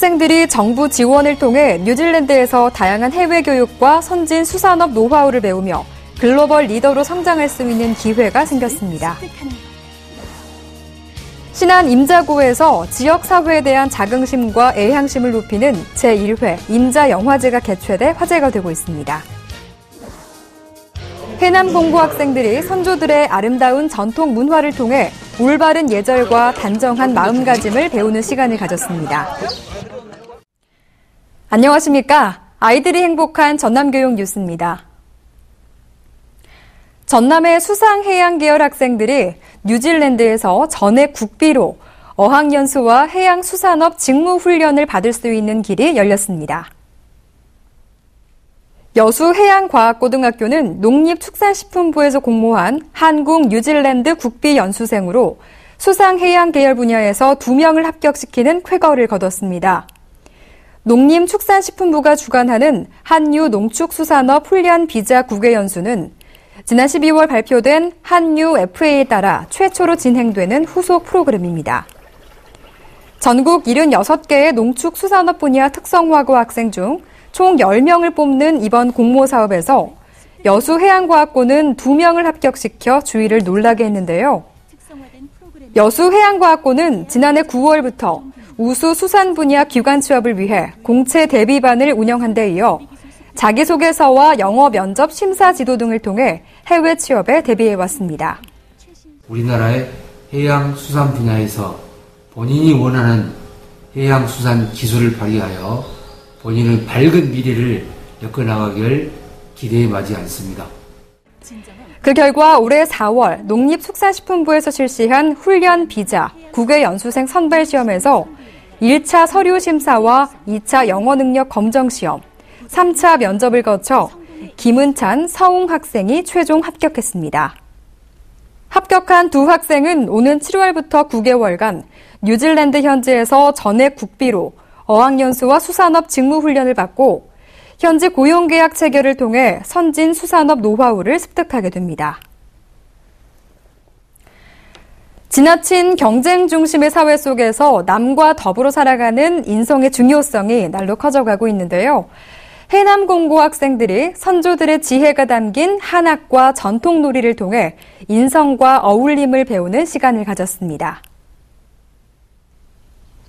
학생들이 정부 지원을 통해 뉴질랜드에서 다양한 해외 교육과 선진 수산업 노하우를 배우며 글로벌 리더로 성장할 수 있는 기회가 생겼습니다. 신안 임자고에서 지역사회에 대한 자긍심과 애향심을 높이는 제1회 임자영화제가 개최돼 화제가 되고 있습니다. 해남 공고 학생들이 선조들의 아름다운 전통 문화를 통해 올바른 예절과 단정한 마음가짐을 배우는 시간을 가졌습니다. 안녕하십니까? 아이들이 행복한 전남교육 뉴스입니다. 전남의 수상해양 계열 학생들이 뉴질랜드에서 전액 국비로 어학연수와 해양수산업 직무훈련을 받을 수 있는 길이 열렸습니다. 여수해양과학고등학교는 농립축산식품부에서 공모한 한국 뉴질랜드 국비연수생으로 수상해양 계열 분야에서 2명을 합격시키는 쾌거를 거뒀습니다. 농림축산식품부가 주관하는 한유 농축수산업 훈련 비자 국외연수는 지난 12월 발표된 한유 FA에 따라 최초로 진행되는 후속 프로그램입니다. 전국 76개의 농축수산업 분야 특성화고 학생 중 총 10명을 뽑는 이번 공모 사업에서 여수해양과학고는 2명을 합격시켜 주위를 놀라게 했는데요. 여수해양과학고는 지난해 9월부터 우수 수산 분야 기관 취업을 위해 공채 대비반을 운영한 데 이어 자기소개서와 영어 면접 심사 지도 등을 통해 해외 취업에 대비해왔습니다. 우리나라의 해양수산 분야에서 본인이 원하는 해양수산 기술을 발휘하여 본인의 밝은 미래를 엮어나가길 기대에 마지 않습니다. 그 결과 올해 4월 농립축산식품부에서 실시한 훈련 비자 국외연수생 선발시험에서 1차 서류 심사와 2차 영어 능력 검정 시험, 3차 면접을 거쳐 김은찬, 서웅 학생이 최종 합격했습니다. 합격한 두 학생은 오는 7월부터 9개월간 뉴질랜드 현지에서 전액 국비로 어학연수와 수산업 직무훈련을 받고 현지 고용계약 체결을 통해 선진 수산업 노하우를 습득하게 됩니다. 지나친 경쟁 중심의 사회 속에서 남과 더불어 살아가는 인성의 중요성이 날로 커져가고 있는데요. 해남 공고 학생들이 선조들의 지혜가 담긴 한학과 전통놀이를 통해 인성과 어울림을 배우는 시간을 가졌습니다.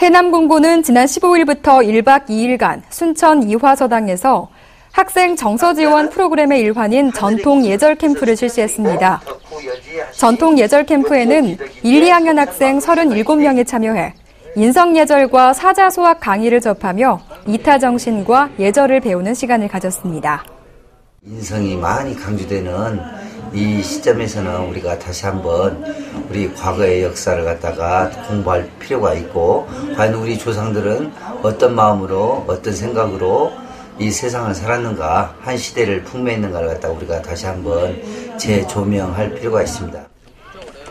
해남 공고는 지난 15일부터 1박 2일간 순천 이화서당에서 학생 정서 지원 프로그램의 일환인 전통 예절 캠프를 실시했습니다. 전통 예절 캠프에는 1, 2학년 학생 37명이 참여해 인성 예절과 사자소학 강의를 접하며 이타 정신과 예절을 배우는 시간을 가졌습니다. 인성이 많이 강조되는 이 시점에서는 우리가 다시 한번 우리 과거의 역사를 갖다가 공부할 필요가 있고, 과연 우리 조상들은 어떤 마음으로 어떤 생각으로 이 세상을 살았는가, 한 시대를 풍미했는가를 갖다가 우리가 다시 한번 재조명할 필요가 있습니다.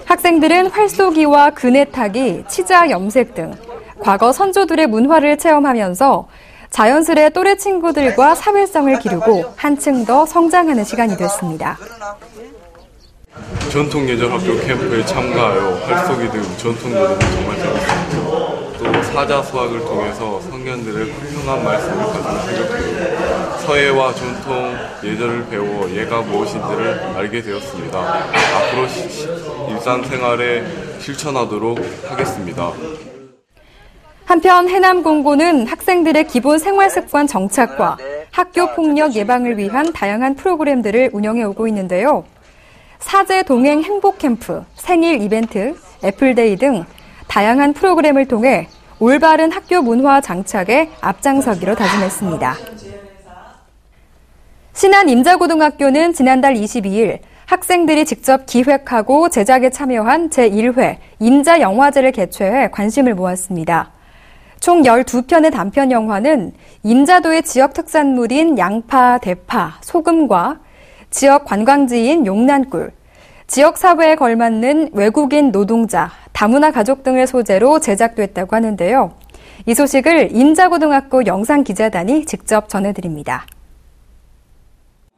학생들은 활쏘기와 그네타기, 치자 염색 등 과거 선조들의 문화를 체험하면서 자연스레 또래 친구들과 사회성을 기르고 한층 더 성장하는 시간이 됐습니다. 전통예절학교 캠프에 참가하여 활쏘기 등 전통놀이는 정말 재밌었고, 또 사자수학을 통해서 성견들의 훌륭한 말씀을 가지고 생겼고, 서예와 전통 예절을 배워 예가 무엇인지를 알게 되었습니다. 앞으로 일상생활에 실천하도록 하겠습니다. 한편 해남공고는 학생들의 기본 생활습관 정착과 학교 폭력 예방을 위한 다양한 프로그램들을 운영해 오고 있는데요. 사제 동행 행복 캠프, 생일 이벤트, 애플데이 등 다양한 프로그램을 통해 올바른 학교 문화 장착에 앞장서기로 다짐했습니다. 신안 임자고등학교는 지난달 22일 학생들이 직접 기획하고 제작에 참여한 제1회 임자영화제를 개최해 관심을 모았습니다. 총 12편의 단편 영화는 임자도의 지역 특산물인 양파, 대파, 소금과 지역 관광지인 용난굴, 지역 사회에 걸맞는 외국인 노동자, 다문화 가족 등을 소재로 제작됐다고 하는데요. 이 소식을 임자고등학교 영상기자단이 직접 전해드립니다.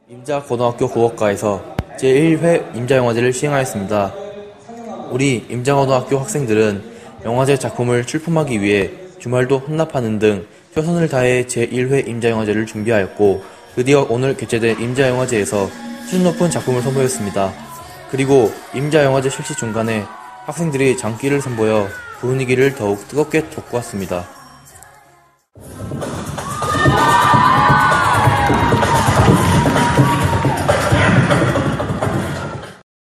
임자고등학교 국어과에서 제1회 임자영화제를 시행하였습니다. 우리 임자고등학교 학생들은 영화제 작품을 출품하기 위해 주말도 혼납하는 등 최선을 다해 제1회 임자영화제를 준비하였고 드디어 오늘 개최된 임자영화제에서 수준 높은 작품을 선보였습니다. 그리고 임자영화제 실시 중간에 학생들이 장기를 선보여 분위기를 더욱 뜨겁게 돋구었습니다.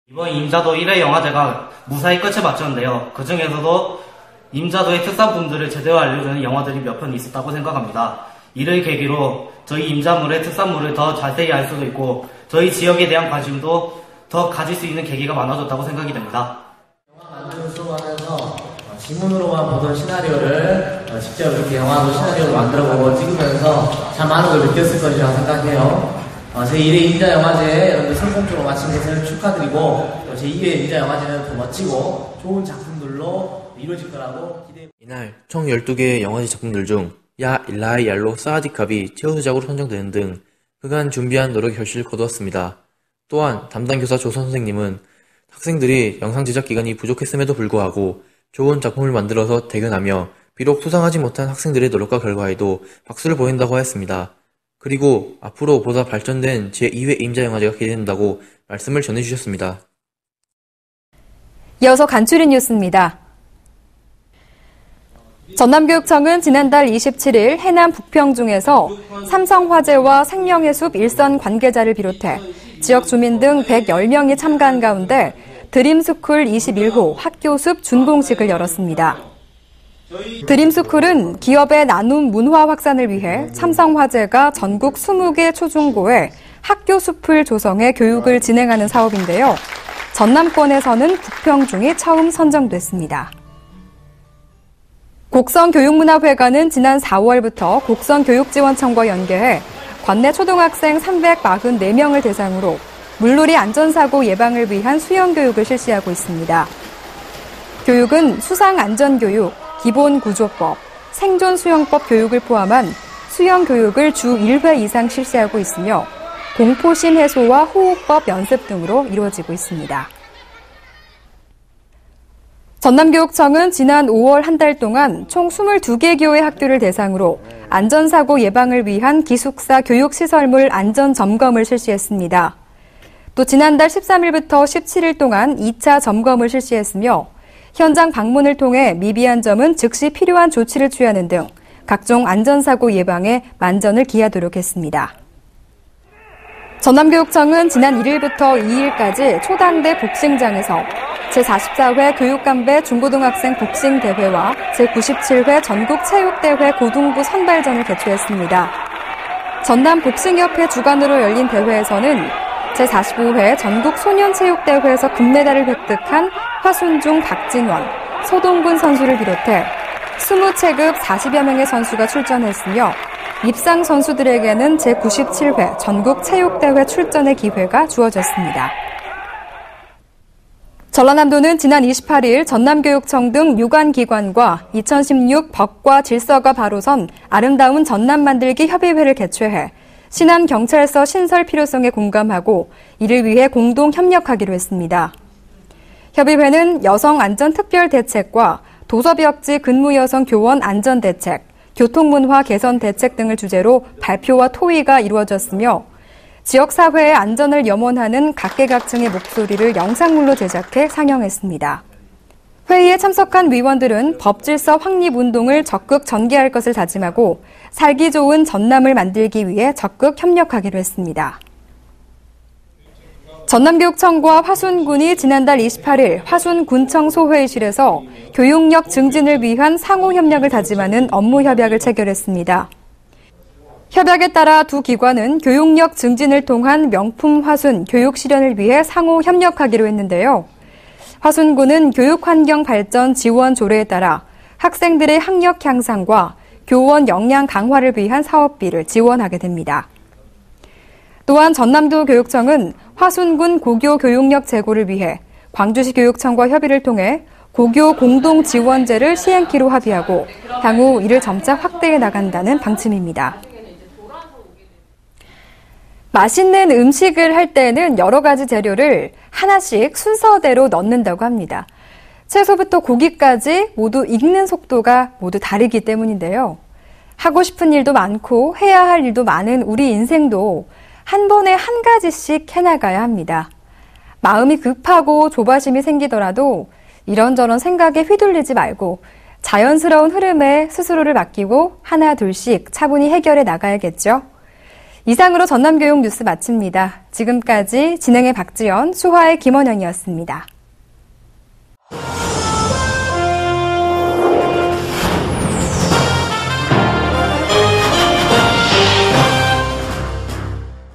이번 임자도 1회 영화제가 무사히 끝을 마쳤는데요. 그 중에서도 임자도의 특산품들을 제대로 알려주는 영화들이 몇 편 있었다고 생각합니다. 이를 계기로 저희 임자물의 특산물을 더 자세히 알 수도 있고 저희 지역에 대한 관심도 더 가질 수 있는 계기가 많아졌다고 생각이 됩니다. 영화 만드는 수업하면서 지문으로만 보던 시나리오를 직접 이렇게 영화로 시나리오를 만들어보고 찍으면서 참 많은 걸 느꼈을 것이라고 생각해요. 제1회 임자영화제 여러분들 성공적으로 마친 것을 축하드리고 제2회 임자영화제는 더 멋지고 좋은 작품들로 이루어질 거라고 기대합니다. 이날 총 12개의 영화제 작품들 중 야 일라이 얄로 사디캅이 최우수작으로 선정되는 등 그간 준비한 노력의 결실을 거두었습니다. 또한 담당 교사 조 선생님은 학생들이 영상 제작 기간이 부족했음에도 불구하고 좋은 작품을 만들어서 대견하며 비록 수상하지 못한 학생들의 노력과 결과에도 박수를 보낸다고 하였습니다. 그리고 앞으로 보다 발전된 제2회 임자영화제가 기대된다고 말씀을 전해주셨습니다. 이어서 간추린 뉴스입니다. 전남교육청은 지난달 27일 해남 북평중에서 삼성화재와 생명의숲 일선 관계자를 비롯해 지역 주민 등 110명이 참가한 가운데 드림스쿨 21호 학교숲 준공식을 열었습니다. 드림스쿨은 기업의 나눔 문화 확산을 위해 삼성화재가 전국 20개 초중고에 학교숲을 조성해 교육을 진행하는 사업인데요. 전남권에서는 북평중이 처음 선정됐습니다. 곡성교육문화회관은 지난 4월부터 곡성교육지원청과 연계해 관내 초등학생 344명을 대상으로 물놀이 안전사고 예방을 위한 수영교육을 실시하고 있습니다. 교육은 수상안전교육, 기본구조법, 생존수영법 교육을 포함한 수영교육을 주 1회 이상 실시하고 있으며 공포심 해소와 호흡법 연습 등으로 이루어지고 있습니다. 전남교육청은 지난 5월 한 달 동안 총 22개 교회 학교를 대상으로 안전사고 예방을 위한 기숙사 교육시설물 안전점검을 실시했습니다. 또 지난달 13일부터 17일 동안 2차 점검을 실시했으며 현장 방문을 통해 미비한 점은 즉시 필요한 조치를 취하는 등 각종 안전사고 예방에 만전을 기하도록 했습니다. 전남교육청은 지난 1일부터 2일까지 초당대 복싱장에서 제44회 교육감배 중고등학생 복싱대회와 제97회 전국체육대회 고등부 선발전을 개최했습니다. 전남복싱협회 주관으로 열린 대회에서는 제45회 전국소년체육대회에서 금메달을 획득한 화순중, 박진원, 서동근 선수를 비롯해 20체급 40여 명의 선수가 출전했으며 입상 선수들에게는 제97회 전국체육대회 출전의 기회가 주어졌습니다. 전라남도는 지난 28일 전남교육청 등 유관기관과 2016 법과 질서가 바로 선 아름다운 전남 만들기 협의회를 개최해 신안경찰서 신설 필요성에 공감하고 이를 위해 공동 협력하기로 했습니다. 협의회는 여성안전특별대책과 도서벽지 근무여성 교원 안전대책, 교통문화 개선 대책 등을 주제로 발표와 토의가 이루어졌으며 지역사회의 안전을 염원하는 각계각층의 목소리를 영상물로 제작해 상영했습니다. 회의에 참석한 위원들은 법질서 확립운동을 적극 전개할 것을 다짐하고 살기 좋은 전남을 만들기 위해 적극 협력하기로 했습니다. 전남교육청과 화순군이 지난달 28일 화순군청 소회의실에서 교육력 증진을 위한 상호협력을 다짐하는 업무협약을 체결했습니다. 협약에 따라 두 기관은 교육력 증진을 통한 명품 화순 교육 실현을 위해 상호 협력하기로 했는데요. 화순군은 교육환경 발전 지원 조례에 따라 학생들의 학력 향상과 교원 역량 강화를 위한 사업비를 지원하게 됩니다. 또한 전남도 교육청은 화순군 고교 교육력 제고를 위해 광주시 교육청과 협의를 통해 고교 공동 지원제를 시행키로 합의하고 향후 이를 점차 확대해 나간다는 방침입니다. 맛있는 음식을 할 때는 여러 가지 재료를 하나씩 순서대로 넣는다고 합니다. 채소부터 고기까지 모두 읽는 속도가 모두 다르기 때문인데요. 하고 싶은 일도 많고 해야 할 일도 많은 우리 인생도 한 번에 한 가지씩 해나가야 합니다. 마음이 급하고 조바심이 생기더라도 이런저런 생각에 휘둘리지 말고 자연스러운 흐름에 스스로를 맡기고 하나 둘씩 차분히 해결해 나가야겠죠. 이상으로 전남교육 뉴스 마칩니다. 지금까지 진행의 박지연, 수화의 김원영이었습니다.